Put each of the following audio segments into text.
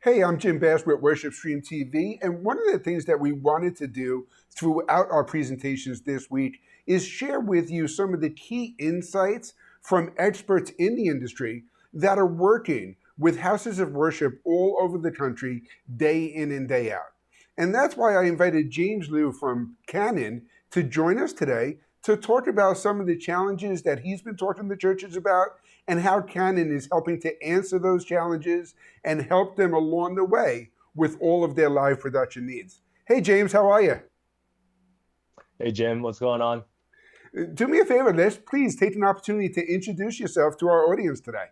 Hey, I'm Jim Bass with Worship Stream TV, and one of the things that we wanted to do throughout our presentations this week is share with you some of the key insights from experts in the industry that are working with houses of worship all over the country, day in and day out. And that's why I invited James Liu from Canon to join us today to talk about some of the challenges that he's been talking to churches about and how Canon is helping to answer those challenges and help them along the way with all of their live production needs. Hey, James, how are you? Hey Jim, what's going on? Do me a favor, let's please take an opportunity to introduce yourself to our audience today.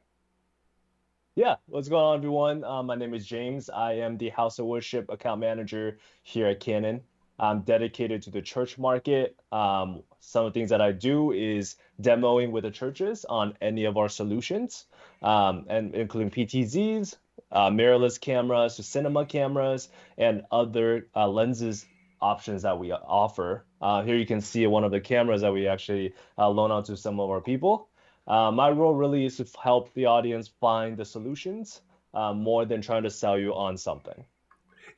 Yeah, what's going on, everyone? My name is James. I am the House of Worship account manager here at Canon. I'm dedicated to the church market. Some of the things that I do is demoing with the churches on any of our solutions, and including PTZs, mirrorless cameras to cinema cameras, and other lenses options that we offer. Here you can see one of the cameras that we actually loan out to some of our people. My role really is to help the audience find the solutions more than trying to sell you on something.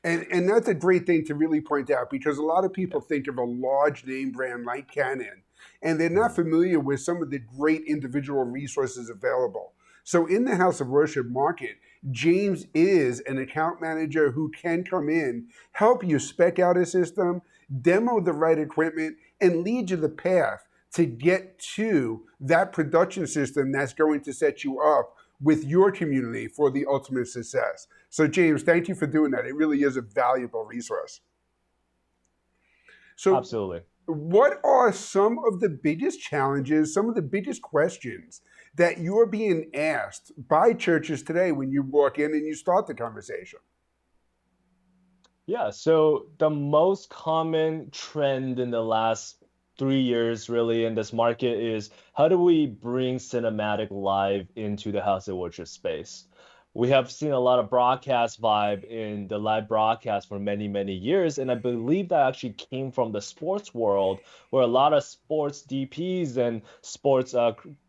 And that's a great thing to really point out because a lot of people think of a large name brand like Canon and they're not Mhm. familiar with some of the great individual resources available. So in the House of Worship market, James is an account manager who can come in, help you spec out a system, demo the right equipment, and lead you the path to get to that production system that's going to set you up with your community for the ultimate success. So, James, thank you for doing that. It really is a valuable resource. So, Absolutely. what are some of the biggest challenges, some of the biggest questions that you're being asked by churches today when you walk in and you start the conversation? Yeah, so the most common trend in the last 3 years really in this market is how do we bring cinematic live into the house of worship space? We have seen a lot of broadcast vibe in the live broadcast for many, many years, and I believe that actually came from the sports world, where a lot of sports DPs and sports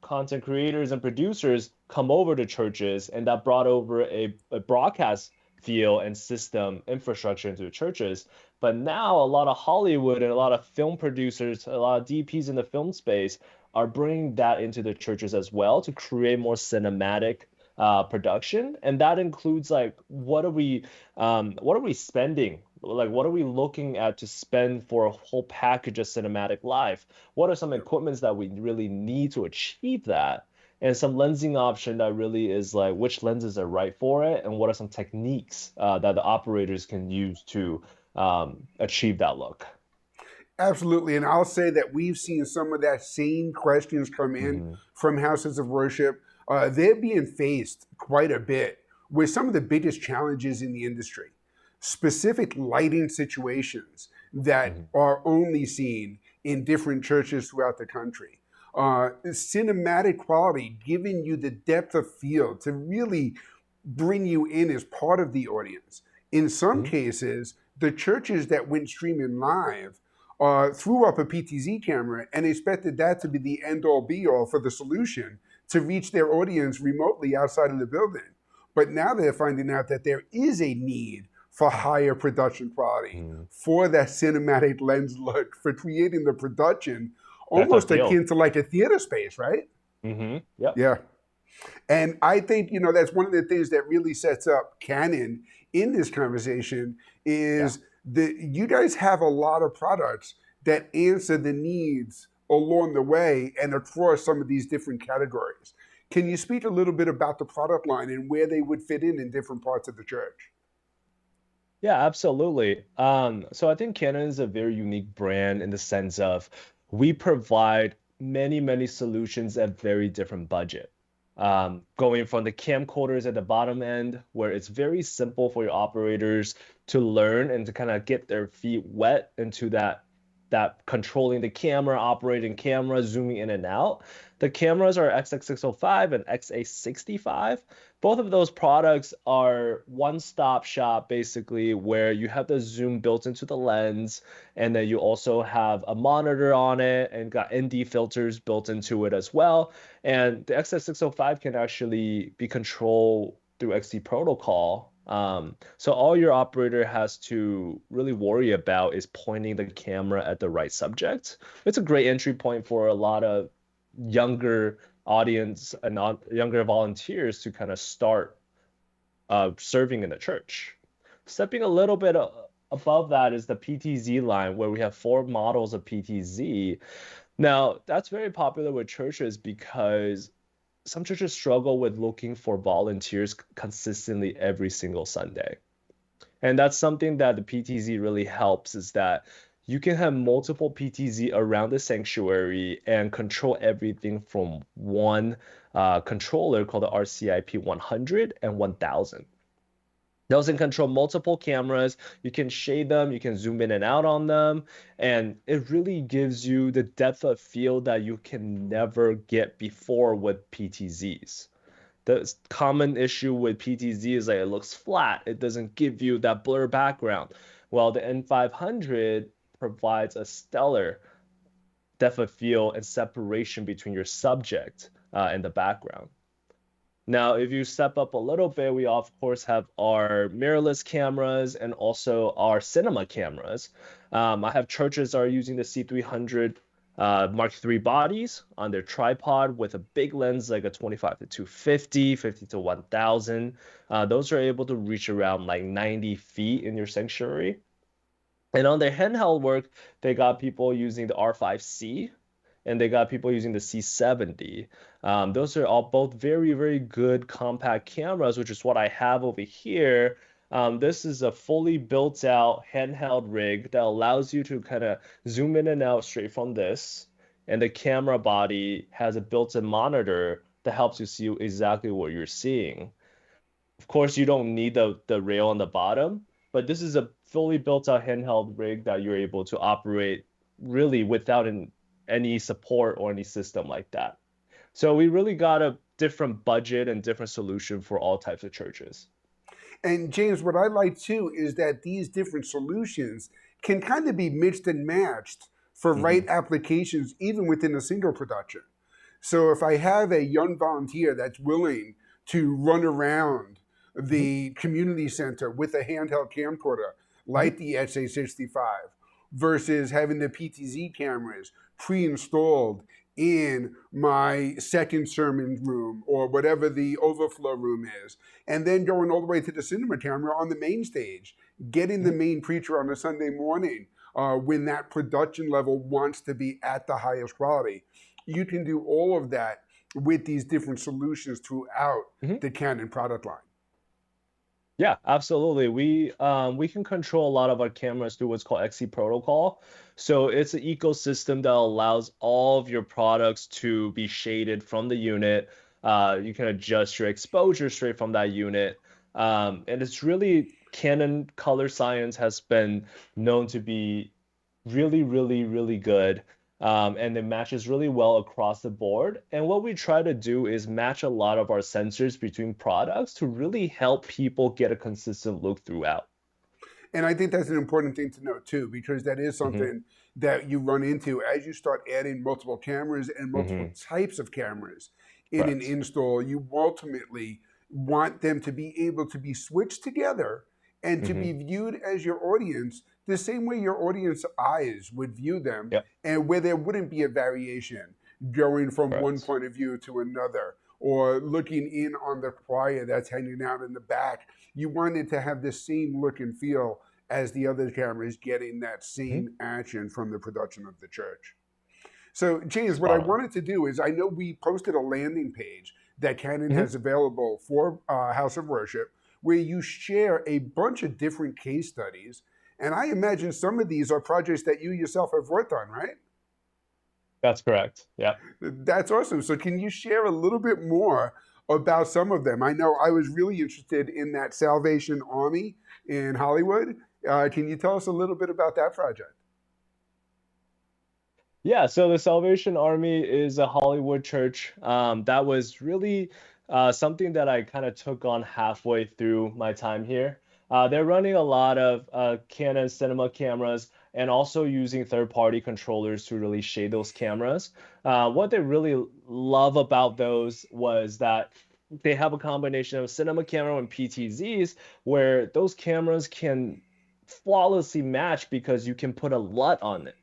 content creators and producers come over to churches, and that brought over a broadcast feel and system infrastructure into the churches. But now a lot of Hollywood and a lot of film producers, a lot of DPs in the film space are bringing that into the churches as well to create more cinematic production. And that includes like what are we spending? Like what are we looking at to spend for a whole package of cinematic life? What are some equipments that we really need to achieve that? And some lensing option that really is like which lenses are right for it and what are some techniques that the operators can use to achieve that look. Absolutely. And I'll say that we've seen some of that same questions come in Hmm. from houses of worship. They're being faced quite a bit with some of the biggest challenges in the industry, specific lighting situations that Hmm. are only seen in different churches throughout the country. Cinematic quality, giving you the depth of field to really bring you in as part of the audience. In some Hmm. cases, the churches that went streaming live threw up a PTZ camera and expected that to be the end all be all for the solution to reach their audience remotely outside of the building. But now they're finding out that there is a need for higher production quality, Hmm. for that cinematic lens look, for creating the production Depth of almost field. akin to like a theater space, right? Yep. Yeah. And I think, that's one of the things that really sets up Canon in this conversation Yeah. is that you guys have a lot of products that answer the needs along the way and across some of these different categories. Can you speak a little bit about the product line and where they would fit in different parts of the church? Yeah, absolutely. So I think Canon is a very unique brand in the sense of we provide many, many solutions at very different budget. Going from the camcorders at the bottom end, where it's very simple for your operators to learn and to kind of get their feet wet into that controlling the camera, operating camera, zooming in and out. The cameras are XX605 and XA65. Both of those products are one-stop shop basically where you have the zoom built into the lens and then you also have a monitor on it and got ND filters built into it as well. And the XS605 can actually be controlled through XT protocol So all your operator has to really worry about is pointing the camera at the right subject. It's a great entry point for a lot of younger audience and younger volunteers to kind of start serving in the church. Stepping a little bit above that is the PTZ line, where we have four models of PTZ. Now, that's very popular with churches because some churches struggle with looking for volunteers consistently every single Sunday. And that's something that the PTZ really helps is that you can have multiple PTZ around the sanctuary and control everything from one controller called the RCIP 100 and 1000. Those can control multiple cameras. You can shade them, you can zoom in and out on them, and it really gives you the depth of field that you can never get before with PTZs. The common issue with PTZ is that it looks flat. It doesn't give you that blur background. While the N500 provides a stellar depth of field and separation between your subject and the background. Now, if you step up a little bit, we of course have our mirrorless cameras and also our cinema cameras. I have churches that are using the C300 Mark III bodies on their tripod with a big lens like a 25 to 250, 50 to 1000. Those are able to reach around like 90 feet in your sanctuary. And on their handheld work, they got people using the R5C and they got people using the C70. Those are all both very, very good compact cameras, which is what I have over here. This is a fully built out handheld rig that allows you to kind of zoom in and out straight from this. And the camera body has a built-in monitor that helps you see exactly what you're seeing. Of course, you don't need the rail on the bottom, but this is a fully built out handheld rig that you're able to operate really without any support or any system like that. So we really got a different budget and different solution for all types of churches. And James, what I like too is that these different solutions can kind of be mixed and matched for right Hmm. applications, even within a single production. So if I have a young volunteer that's willing to run around Hmm. the community center with a handheld camcorder Hmm. like the XA65 versus having the PTZ cameras pre-installed in my second sermon room or whatever the overflow room is, and then going all the way to the cinema camera on the main stage, getting the Hmm. main preacher on a Sunday morning when that production level wants to be at the highest quality. You can do all of that with these different solutions throughout Hmm. the Canon product line. Yeah, absolutely. We can control a lot of our cameras through what's called XC protocol. So it's an ecosystem that allows all of your products to be shaded from the unit. You can adjust your exposure straight from that unit. And it's really Canon color science has been known to be really, really, really good. And it matches really well across the board. And what we try to do is match a lot of our sensors between products to really help people get a consistent look throughout. And I think that's an important thing to note too, because that is Hmm. something that you run into as you start adding multiple cameras and multiple Hmm. types of cameras in an Correct. install. You ultimately want them to be able to be switched together and to be Hmm. viewed as your audience the same way your audience eyes would view them, Yep. and where there wouldn't be a variation going from one Correct. point of view to another or looking in on the choir that's hanging out in the back. You wanted to have the same look and feel as the other cameras, getting that Hmm. same action from the production of the church. So, James, what I Spot on. wanted to do is I know we posted a landing page that Canon Hmm. has available for House of Worship where you share a bunch of different case studies. And I imagine some of these are projects that you yourself have worked on, right? That's correct. Yeah. That's awesome. So, can you share a little bit more about some of them? I know I was really interested in that Salvation Army in Hollywood. Can you tell us a little bit about that project? Yeah, so the Salvation Army is a Hollywood church. That was really something that I kind of took on halfway through my time here. They're running a lot of Canon cinema cameras and also using third-party controllers to really shade those cameras. What they really love about those was that they have a combination of cinema camera and PTZs where those cameras can flawlessly match because you can put a LUT on it.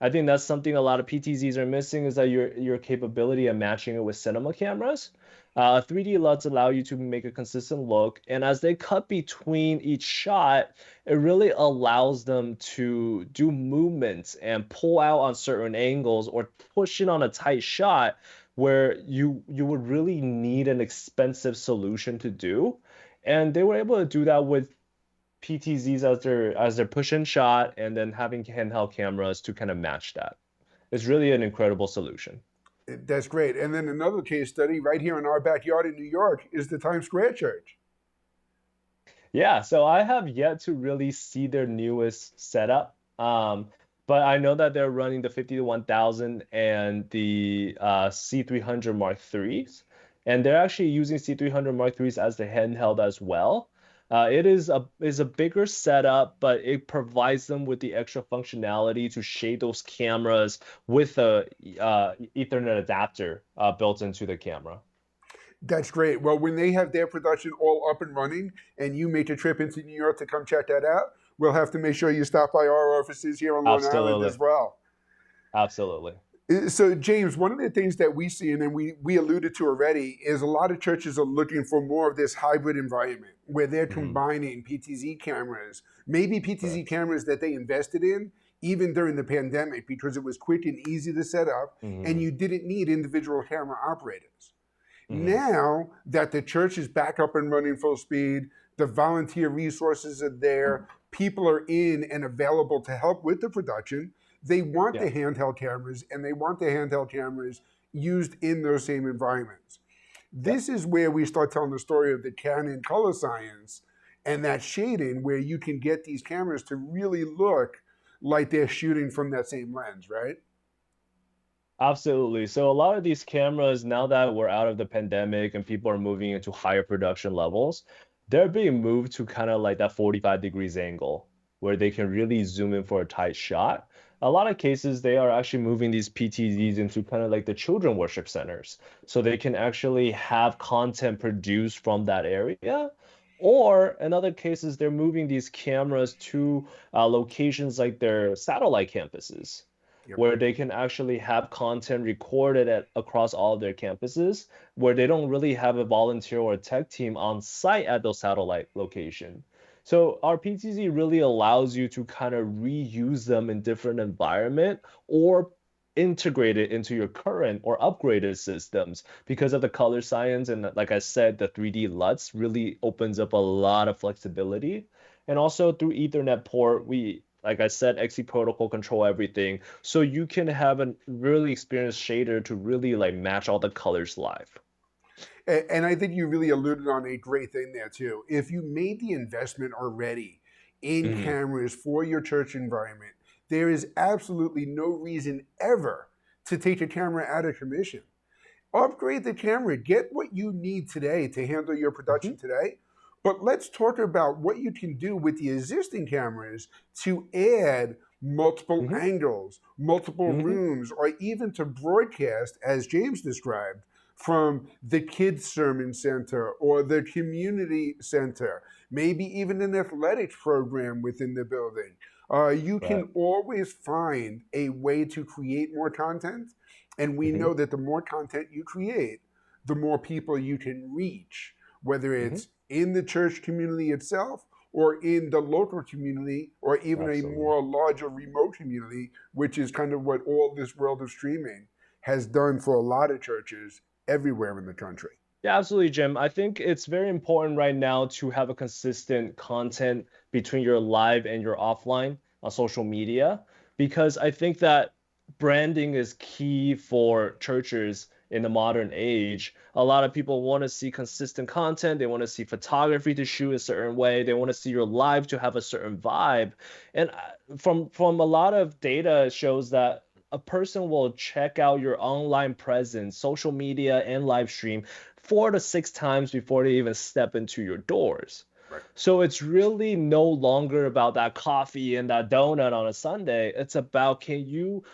I think that's something a lot of PTZs are missing is that your capability of matching it with cinema cameras. 3D LUTs allow you to make a consistent look, and as they cut between each shot, it really allows them to do movements and pull out on certain angles or push in on a tight shot where you would really need an expensive solution to do. And they were able to do that with PTZs as their push and shot, and then having handheld cameras to kind of match that. It's really an incredible solution. That's great. And then another case study right here in our backyard in New York is the Times Square Church. Yeah, so I have yet to really see their newest setup. But I know that they're running the 50 to 1000 and the C300 Mark IIIs, and they're actually using C300 Mark IIIs as the handheld as well. It is a bigger setup, but it provides them with the extra functionality to shade those cameras with a Ethernet adapter built into the camera. That's great. Well, when they have their production all up and running and you make a trip into New York to come check that out, we'll have to make sure you stop by our offices here on Long Island Absolutely. as well. Absolutely. So, James, one of the things that we see, and then we alluded to already, is a lot of churches are looking for more of this hybrid environment where they're Hmm. combining PTZ cameras, maybe PTZ Correct. cameras that they invested in even during the pandemic because it was quick and easy to set up and Hmm. you didn't need individual camera operators. Hmm. Now that the church is back up and running full speed, the volunteer resources are there, people are in and available to help with the production. They want Yeah. the handheld cameras and they want the handheld cameras used in those same environments. Yeah. This is where we start telling the story of the Canon color science and that shading where you can get these cameras to really look like they're shooting from that same lens, right? Absolutely. So a lot of these cameras, now that we're out of the pandemic and people are moving into higher production levels, they're being moved to kind of like that 45 degrees angle where they can really zoom in for a tight shot. A lot of cases, they are actually moving these PTZs into kind of like the children worship centers. So they can actually have content produced from that area. Or in other cases, they're moving these cameras to locations like their satellite campuses Yep. where they can actually have content recorded across all of their campuses, where they don't really have a volunteer or a tech team on site at those satellite location. So our PTZ really allows you to kind of reuse them in different environment or integrate it into your current or upgraded systems because of the color science and like I said, the 3D LUTs really opens up a lot of flexibility. And also through Ethernet port, we like I said, XE protocol control everything. So you can have a really experienced shader to really like match all the colors live. And I think you really alluded on a great thing there too. If you made the investment already in Hmm. cameras for your church environment, there is absolutely no reason ever to take a camera out of commission. Upgrade the camera, get what you need today to handle your Hmm. production today. But let's talk about what you can do with the existing cameras to add multiple Hmm. angles, multiple Hmm. rooms, or even to broadcast, as James described, from the kids' sermon center or the community center, maybe even an athletics program within the building. You Right. can always find a way to create more content. And we Hmm. know that the more content you create, the more people you can reach, whether Hmm. it's in the church community itself or in the local community or even a Absolutely. more larger remote community, which is kind of what all this world of streaming has done for a lot of churches everywhere in the country. Yeah, absolutely, Jim. I think it's very important right now to have a consistent content between your live and your offline on social media because I think that branding is key for churches in the modern age. A lot of people want to see consistent content. They want to see photography to shoot a certain way. They want to see your live to have a certain vibe. And from a lot of data it shows that a person will check out your online presence, social media, and live stream 4 to 6 times before they even step into your doors. Right. So it's really no longer about that coffee and that donut on a Sunday. It's about can you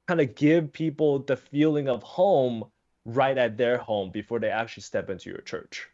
kind of give people the feeling of home right at their home before they actually step into your church.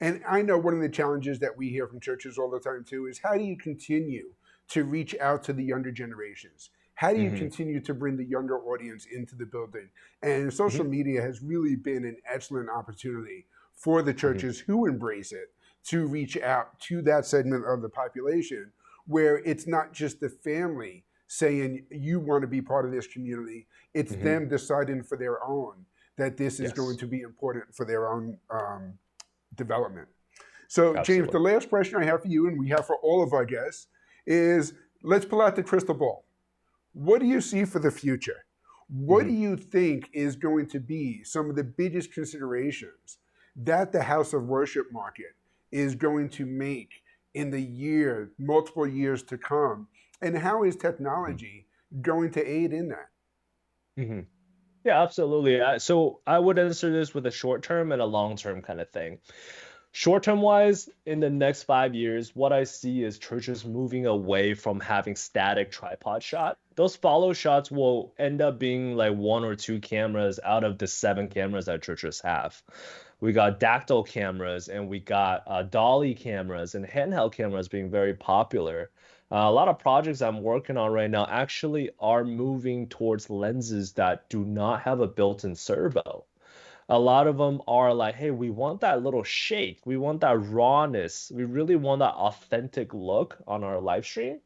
And I know one of the challenges that we hear from churches all the time too is how do you continue to reach out to the younger generations? How do you Hmm. continue to bring the younger audience into the building? And social Hmm. media has really been an excellent opportunity for the Hmm. churches who embrace it to reach out to that segment of the population where it's not just the family saying you want to be part of this community, it's Hmm. them deciding for their own that this is going Yes, to be important for their own development. So, James, the absolutely. last question I have for you, and we have for all of our guests, is let's pull out the crystal ball. What do you see for the future? What do Hmm. you think is going to be some of the biggest considerations that the house of worship market is going to make in the multiple years to come? And how is technology going to aid in that? Hmm. Yeah, absolutely. So I would answer this with a short term and a long term kind of thing. Short term wise, in the next 5 years, what I see is churches moving away from having static tripod shot. Those follow shots will end up being like one or two cameras out of the seven cameras that churches have. We got dactyl cameras and we got dolly cameras and handheld cameras being very popular. A lot of projects I'm working on right now actually are moving towards lenses that do not have a built-in servo. A lot of them are like, hey, we want that little shake. We want that rawness. We really want that authentic look on our live stream.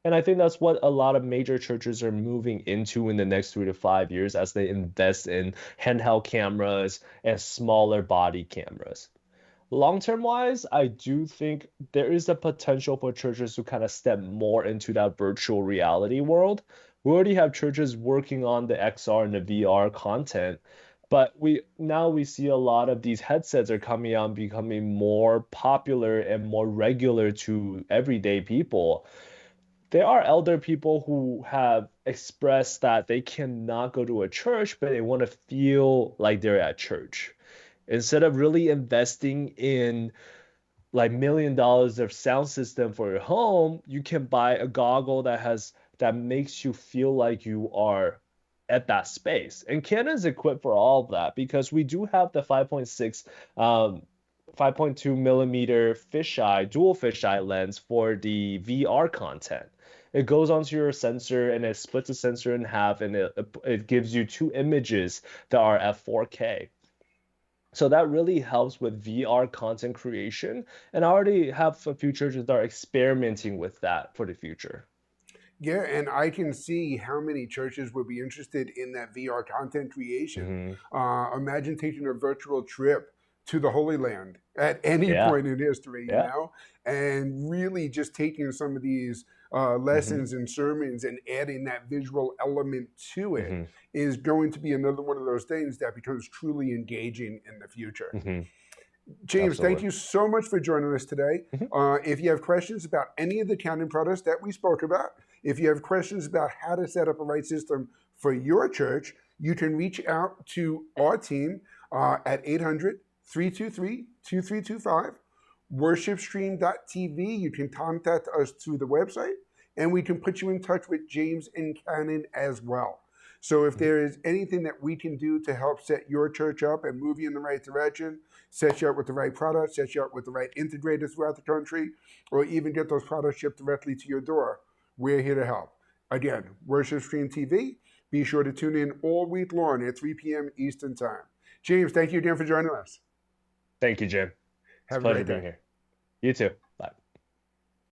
And I think that's what a lot of major churches are moving into in the next 3 to 5 years as they invest in handheld cameras and smaller body cameras. Long term wise, I do think there is a potential for churches to kind of step more into that virtual reality world. We already have churches working on the XR and the VR content, but we see a lot of these headsets are coming out and becoming more popular and more regular to everyday people. There are elder people who have expressed that they cannot go to a church, but they want to feel like they're at church. Instead of really investing in like $1 million of sound system for your home, you can buy a goggle that makes you feel like you are at that space. And Canon's equipped for all of that because we do have the 5.6 5.2 millimeter fisheye, dual fisheye lens for the VR content. It goes onto your sensor and it splits the sensor in half and it gives you two images that are at 4K. So that really helps with VR content creation. And I already have a few churches that are experimenting with that for the future. Yeah, and I can see how many churches would be interested in that VR content creation. Hmm. Imagine taking a virtual trip to the Holy Land at any Yeah, point in history, yeah. and really just taking some of these Hmm. lessons and sermons and adding that visual element to it Hmm. is going to be another one of those things that becomes truly engaging in the future. Hmm. James, thank Absolutely. you so much for joining us today. Hmm. If you have questions about any of the Canon products that we spoke about, if you have questions about how to set up a right system for your church, you can reach out to our team at 800 323 2325. Worshipstream.tv. You can contact us through the website, and we can put you in touch with James and Canon as well. So if there is anything that we can do to help set your church up and move you in the right direction, set you up with the right products, set you up with the right integrators throughout the country, or even get those products shipped directly to your door, we're here to help. Again, Worship Stream TV. Be sure to tune in all week long at 3 p.m. Eastern Time. James, thank you again for joining us. Thank you, Jim. It's a Have a pleasure great being day. here. You too.